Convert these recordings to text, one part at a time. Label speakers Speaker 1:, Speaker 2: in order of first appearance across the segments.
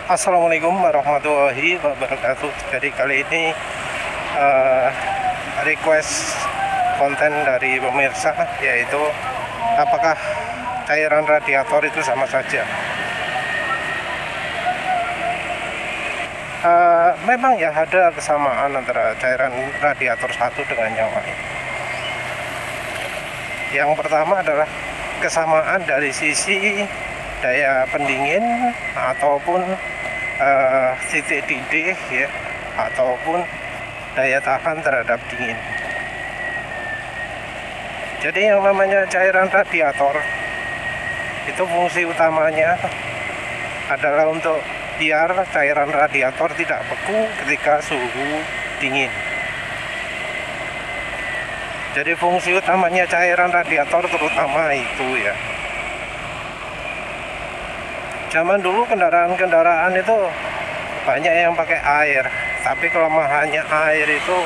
Speaker 1: Assalamualaikum warahmatullahi wabarakatuh. Jadi kali ini eh, request konten dari pemirsa, yaitu apakah cairan radiator itu sama saja. Memang ya ada kesamaan antara cairan radiator satu dengan yang lain. Yang pertama adalah kesamaan dari sisi daya pendingin ataupun titik didih ya, ataupun daya tahan terhadap dingin. Jadi yang namanya cairan radiator itu fungsi utamanya adalah untuk biar cairan radiator tidak beku ketika suhu dingin. Jadi fungsi utamanya cairan radiator terutama itu ya. Zaman dulu kendaraan-kendaraan itu banyak yang pakai air, tapi kelemahannya air itu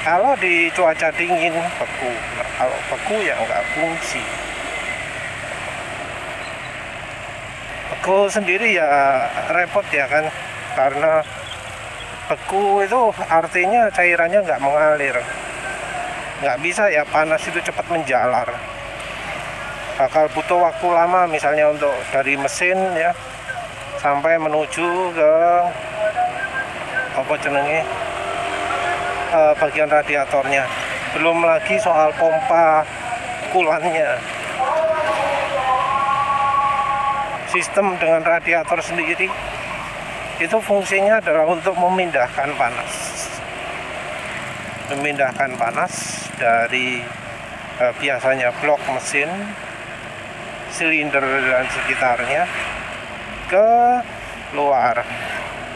Speaker 1: kalau di cuaca dingin beku. Nah, kalau beku ya nggak fungsi. Beku sendiri ya repot ya kan, karena beku itu artinya cairannya nggak mengalir, nggak bisa ya, panas itu cepat menjalar. Bakal butuh waktu lama misalnya untuk dari mesin ya sampai menuju ke bagian radiatornya. Belum lagi soal pompa kulannya. Sistem dengan radiator sendiri itu fungsinya adalah untuk memindahkan panas dari biasanya blok mesin, silinder dan sekitarnya ke luar.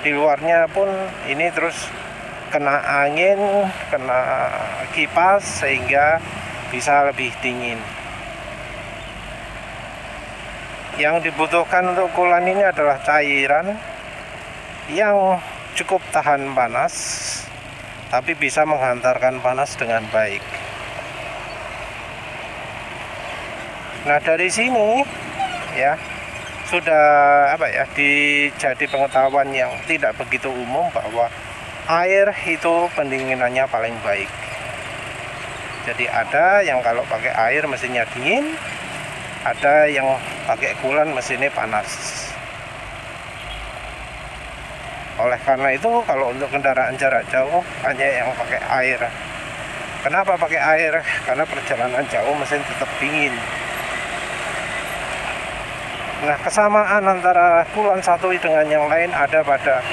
Speaker 1: Di luarnya pun ini terus kena angin, kena kipas sehingga bisa lebih dingin. Yang dibutuhkan untuk kulan ini adalah cairan yang cukup tahan panas tapi bisa menghantarkan panas dengan baik. Nah, dari sini ya sudah jadi pengetahuan yang tidak begitu umum bahwa air itu pendinginannya paling baik. Jadi ada yang kalau pakai air mesinnya dingin, ada yang pakai kulan mesinnya panas. Oleh karena itu kalau untuk kendaraan jarak jauh hanya yang pakai air. Kenapa pakai air? Karena perjalanan jauh mesin tetap dingin. Nah, kesamaan antara kulan satu dengan yang lain ada pada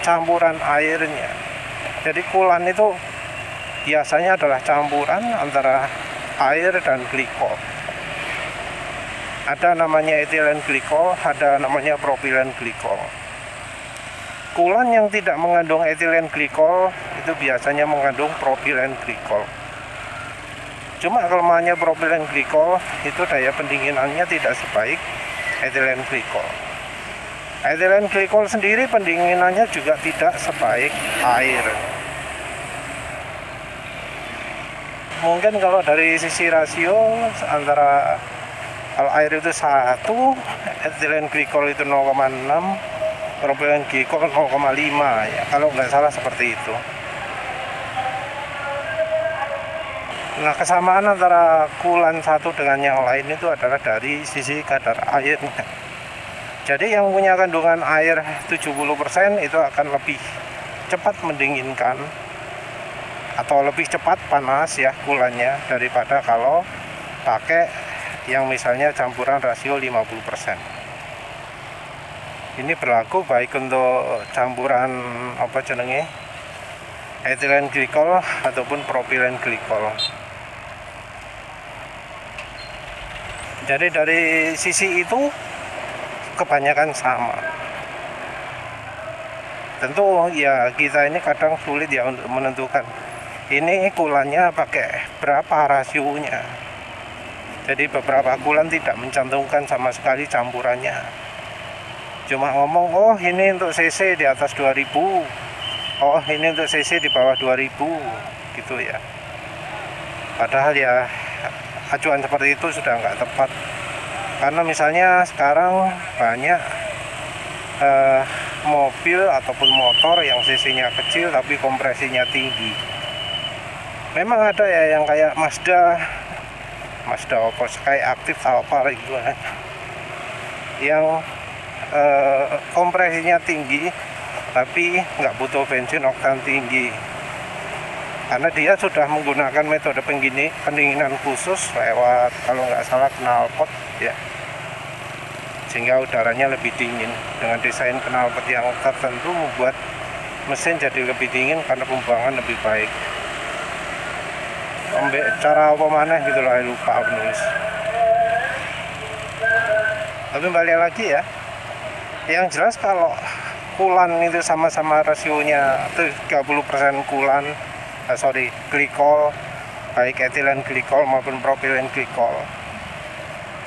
Speaker 1: campuran airnya. Jadi kulan itu biasanya adalah campuran antara air dan glikol. Ada namanya etilen glikol, ada namanya propilen glikol. Kulan yang tidak mengandung etilen glikol itu biasanya mengandung propilen glikol. Cuma kelemahannya propilen glikol itu daya pendinginannya tidak sebaik etilen glikol. Etilen glikol sendiri pendinginannya juga tidak sebaik air. Mungkin kalau dari sisi rasio antara kalau air itu 1, etilen glikol itu 0,6, propilen glikol 0,5 ya, kalau nggak salah seperti itu. Nah, kesamaan antara kulan satu dengan yang lain itu adalah dari sisi kadar airnya. Jadi yang punya kandungan air 70% itu akan lebih cepat mendinginkan atau lebih cepat panas ya kulannya daripada kalau pakai yang misalnya campuran rasio 50%. Ini berlaku baik untuk campuran etilen glikol ataupun propilen glikol. Jadi dari sisi itu kebanyakan sama. Tentu ya kita ini kadang sulit ya untuk menentukan ini kulannya pakai berapa rasionya. Jadi beberapa kulan tidak mencantumkan sama sekali campurannya. Cuma ngomong, oh ini untuk cc di atas 2000, oh ini untuk cc di bawah 2000 gitu ya. Padahal ya acuan seperti itu sudah nggak tepat, karena misalnya sekarang banyak mobil ataupun motor yang cc-nya kecil tapi kompresinya tinggi. Memang ada ya yang kayak Mazda Oppo Sky Active apa gitu kan, yang kompresinya tinggi tapi nggak butuh bensin oktan tinggi, karena dia sudah menggunakan metode pendinginan khusus lewat, kalau nggak salah, knalpot ya, sehingga udaranya lebih dingin. Dengan desain knalpot yang tertentu membuat mesin jadi lebih dingin karena pembuangan lebih baik. Cara apa mana gitu lah, lupa penulis. Tapi balik lagi ya, yang jelas kalau kulan itu sama-sama rasionya 30% kulan, glikol, baik etilen glikol maupun propilen glikol,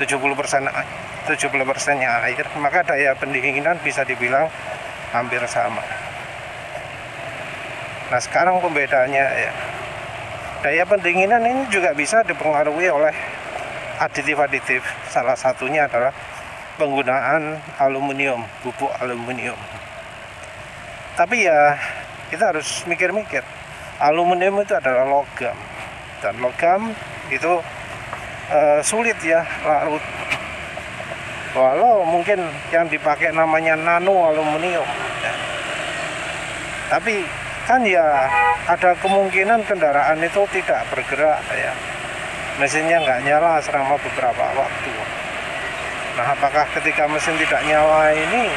Speaker 1: 70%-nya air, maka daya pendinginan bisa dibilang hampir sama. Nah, sekarang pembedaannya ya, daya pendinginan ini juga bisa dipengaruhi oleh aditif-aditif. Salah satunya adalah penggunaan aluminium, pupuk aluminium. Tapi ya kita harus mikir-mikir, aluminium itu adalah logam, dan logam itu sulit ya larut. Walau mungkin yang dipakai namanya nano aluminium ya. Tapi kan ya ada kemungkinan kendaraan itu tidak bergerak ya, mesinnya nggak nyala selama beberapa waktu. Nah, apakah ketika mesin tidak nyala ini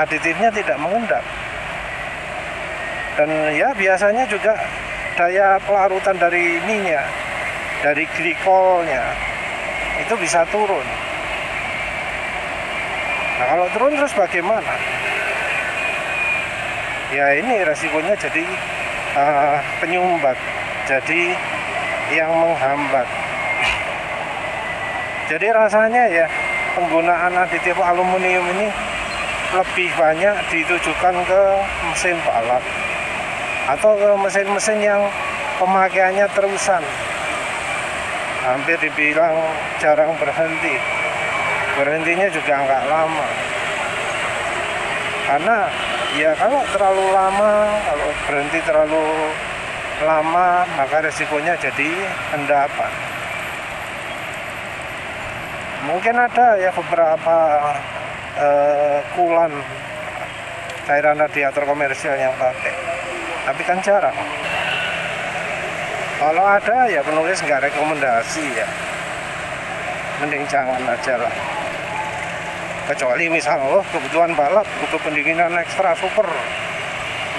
Speaker 1: aditifnya tidak mengendap? Dan ya biasanya juga daya pelarutan dari minyak, dari glikolnya itu bisa turun. Nah, kalau turun terus bagaimana? Ya ini resikonya jadi penyumbat, jadi yang menghambat. Jadi rasanya ya penggunaan aditif aluminium ini lebih banyak ditujukan ke mesin balap atau ke mesin-mesin yang pemakaiannya terusan, hampir dibilang jarang berhenti, berhentinya juga nggak lama. Karena ya kalau terlalu lama, kalau berhenti terlalu lama, maka resikonya jadi endapan. Mungkin ada ya beberapa kulan cairan radiator komersial yang pakai, tapi kan jarang. Kalau ada ya penulis nggak rekomendasi ya, mending jangan aja lah. Kecuali misal kebutuhan balap butuh pendinginan ekstra super,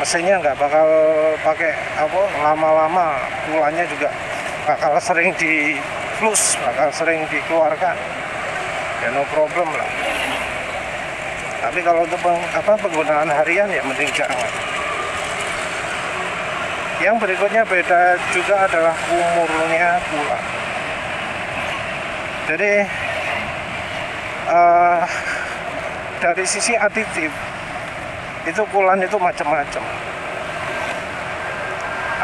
Speaker 1: mesinnya nggak bakal pakai lama-lama, kulannya juga bakal sering di flus, bakal sering dikeluarkan, ya no problem lah. Tapi kalau untuk penggunaan harian ya mending jangan. Yang berikutnya beda juga adalah umurnya kulan. Jadi dari sisi aditif itu kulan itu macam-macam.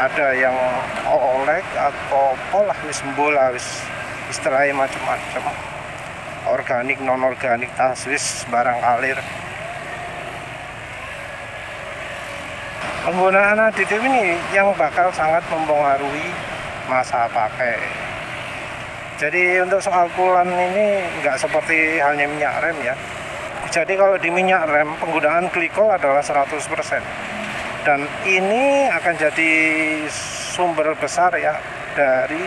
Speaker 1: Ada yang olek atau pola istilahnya macam-macam. Organik, non organik, taswis, barang alir. Penggunaan aditif ini yang bakal sangat mempengaruhi masa pakai. Jadi untuk soal kulan ini nggak seperti halnya minyak rem ya. Jadi kalau di minyak rem penggunaan glikol adalah 100%. Dan ini akan jadi sumber besar ya dari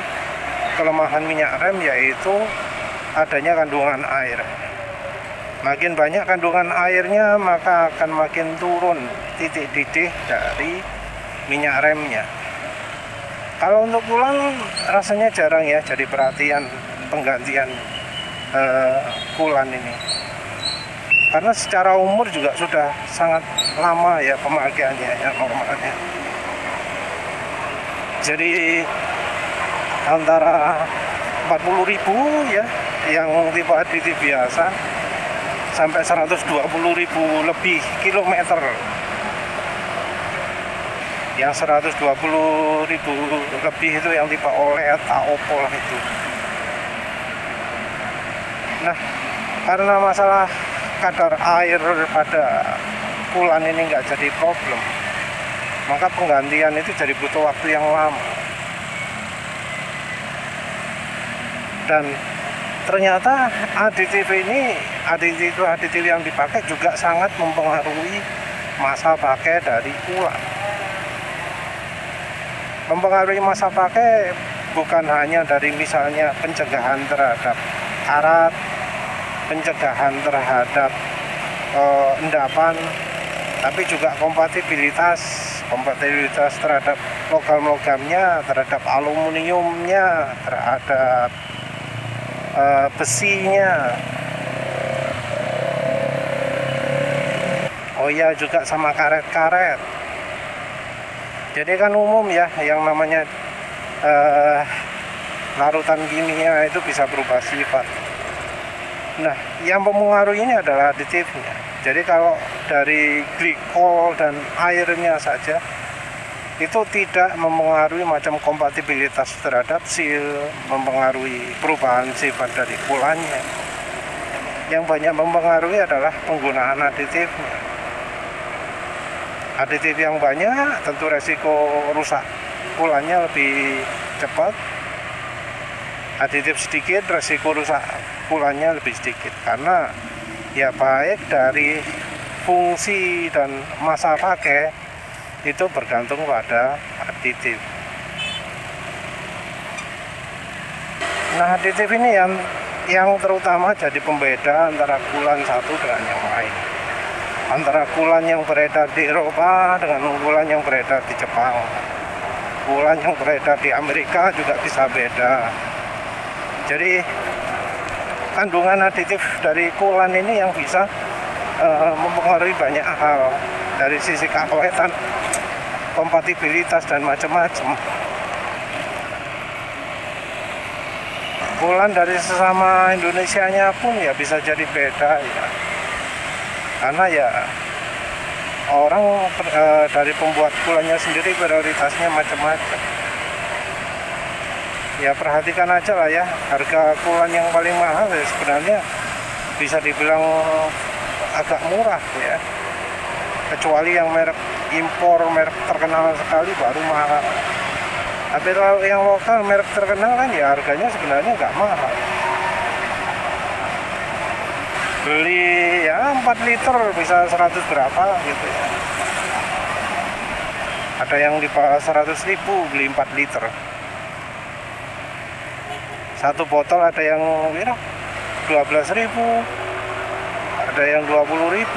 Speaker 1: kelemahan minyak rem, yaitu adanya kandungan air. Makin banyak kandungan airnya, maka akan makin turun titik didih dari minyak remnya. Kalau untuk kulan rasanya jarang ya jadi perhatian penggantian kulan ini, karena secara umur juga sudah sangat lama ya pemakaiannya ya normalnya. Jadi antara 40.000 ya yang tipe aditif biasa sampai 120.000 lebih kilometer. Yang 120.000 lebih itu yang tipe OLED, Oppo lah itu. Nah, karena masalah kadar air pada coolant ini nggak jadi problem, maka penggantian itu jadi butuh waktu yang lama. Dan ternyata aditif yang dipakai juga sangat mempengaruhi masa pakai dari coolant. Mempengaruhi masa pakai bukan hanya dari misalnya pencegahan terhadap karat, pencegahan terhadap endapan, tapi juga kompatibilitas terhadap logam-logamnya, terhadap aluminiumnya, terhadap besinya. Oh iya, juga sama karet-karet. Jadi kan umum ya, yang namanya larutan kimia itu bisa berubah sifat. Nah, yang mempengaruhi ini adalah aditifnya. Jadi kalau dari glikol dan airnya saja itu tidak mempengaruhi macam kompatibilitas terhadap seal, mempengaruhi perubahan sifat dari coolant-nya. Yang banyak mempengaruhi adalah penggunaan aditifnya. Aditif yang banyak tentu resiko rusak coolant-nya lebih cepat. Aditif sedikit, resiko rusak coolant-nya lebih sedikit, karena ya baik dari fungsi dan masa pakai itu bergantung pada aditif. Nah, aditif ini yang terutama jadi pembeda antara coolant satu dengan yang lain, antara coolant yang beredar di Eropa dengan coolant yang beredar di Jepang. Coolant yang beredar di Amerika juga bisa beda. Jadi kandungan aditif dari coolant ini yang bisa mempengaruhi banyak hal, dari sisi keawetan, kompatibilitas, dan macam-macam. Coolant dari sesama Indonesianya pun ya bisa jadi beda ya, karena ya orang dari pembuat coolantnya sendiri prioritasnya macam-macam. Ya perhatikan aja lah ya, harga coolant yang paling mahal ya sebenarnya bisa dibilang agak murah ya, kecuali yang merek impor, merek terkenal sekali baru mahal. Tapi kalau yang lokal merek terkenal kan ya harganya sebenarnya nggak mahal. Beli ya 4 liter bisa 100 berapa gitu ya. Ada yang di bawah 100.000 beli 4 liter. Satu botol ada yang 12.000, ada yang 20.000.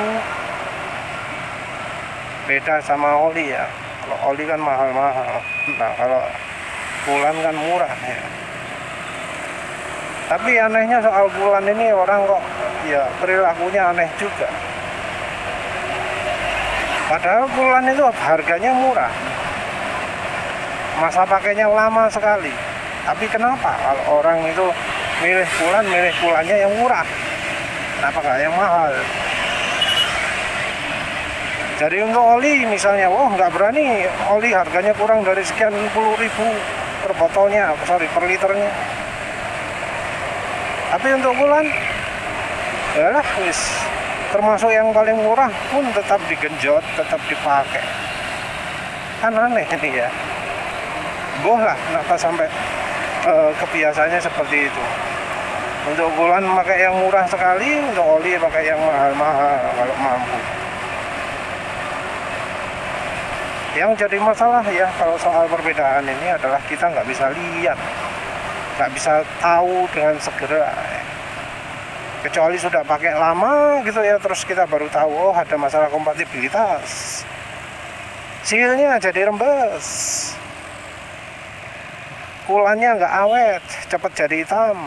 Speaker 1: Beda sama oli ya. Kalau oli kan mahal-mahal. Nah, kalau coolant kan murah ya. Tapi anehnya soal coolant ini, orang kok ya perilakunya aneh juga. Padahal coolant itu harganya murah, masa pakainya lama sekali. Tapi kenapa kalau orang itu milih coolant-nya yang murah, kenapa nggak yang mahal? Jadi untuk oli misalnya, nggak berani oli harganya kurang dari sekian puluh ribu per botolnya, per liternya. Tapi untuk coolant, yalah wis, termasuk yang paling murah pun tetap digenjot, tetap dipakai. Kan aneh ini ya. Boh lah, kenapa sampai kebiasaannya seperti itu. Untuk coolant pakai yang murah sekali, untuk oli pakai yang mahal-mahal kalau mampu. Yang jadi masalah ya kalau soal perbedaan ini adalah kita nggak bisa lihat, nggak bisa tahu dengan segera, kecuali sudah pakai lama gitu ya, terus kita baru tahu ada masalah kompatibilitas, sealnya jadi rembes, coolantnya nggak awet, cepat jadi hitam.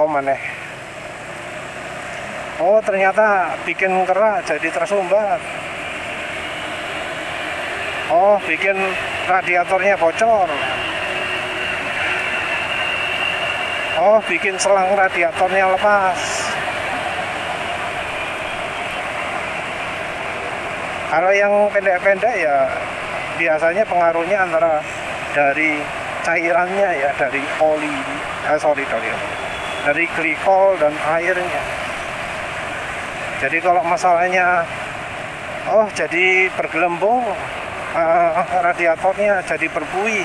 Speaker 1: Maneh, ternyata bikin kerak jadi tersumbat. Bikin radiatornya bocor. Bikin selang radiatornya lepas. Kalau yang pendek-pendek ya biasanya pengaruhnya antara dari cairannya ya, dari oli, dari glikol dan airnya. Jadi kalau masalahnya jadi bergelembung, radiatornya jadi berbuih,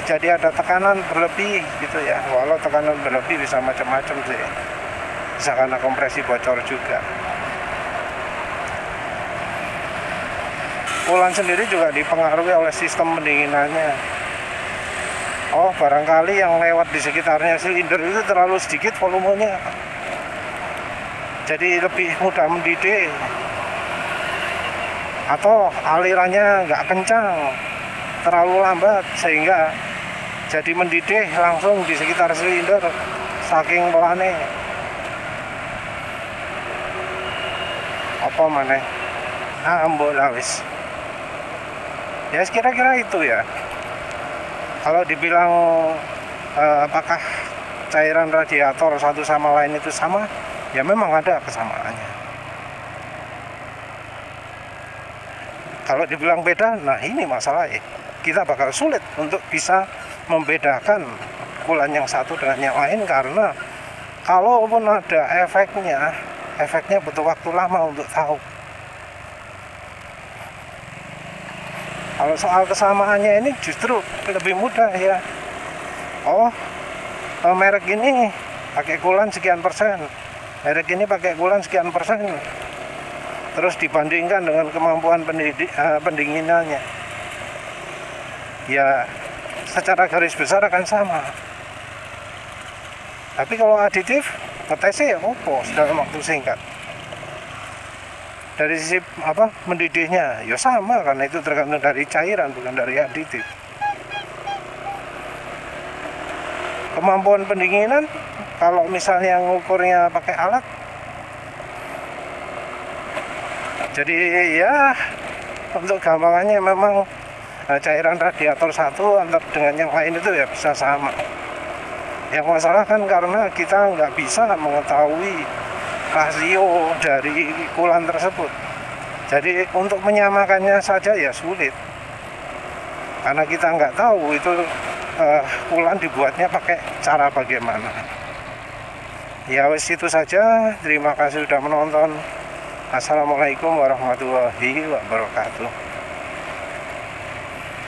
Speaker 1: jadi ada tekanan berlebih gitu ya. Walau tekanan berlebih bisa macam-macam sih, bisa karena kompresi bocor juga. Kulan sendiri juga dipengaruhi oleh sistem pendinginannya. Barangkali yang lewat di sekitarnya silinder itu terlalu sedikit volumenya, jadi lebih mudah mendidih, atau alirannya nggak kencang, terlalu lambat sehingga jadi mendidih langsung di sekitar silinder saking pelannya. Apa maneh? Mbok lawis. Ya kira-kira itu ya. Kalau dibilang apakah cairan radiator satu sama lain itu sama, ya memang ada kesamaannya. Kalau dibilang beda, nah ini masalahnya. Kita bakal sulit untuk bisa membedakan kulan yang satu dengan yang lain, karena kalaupun ada efeknya butuh waktu lama untuk tahu. Kalau soal kesamaannya ini justru lebih mudah ya. Merek ini pakai kulan sekian persen, merek ini pakai kulan sekian persen, terus dibandingkan dengan kemampuan pendinginannya, ya secara garis besar akan sama. Tapi kalau aditif, ngetesnya ya dalam waktu singkat. Dari sisi mendidihnya ya sama, karena itu tergantung dari cairan bukan dari aditif. Kemampuan pendinginan kalau misalnya ngukurnya pakai alat, jadi ya untuk gampangannya memang cairan radiator satu antar dengan yang lain itu ya bisa sama. Yang masalah kan karena kita nggak bisa mengetahui rasio dari kulan tersebut. Jadi untuk menyamakannya saja ya sulit, karena kita nggak tahu itu kulan dibuatnya pakai cara bagaimana. Ya wes itu saja. Terima kasih sudah menonton. Assalamualaikum warahmatullahi wabarakatuh.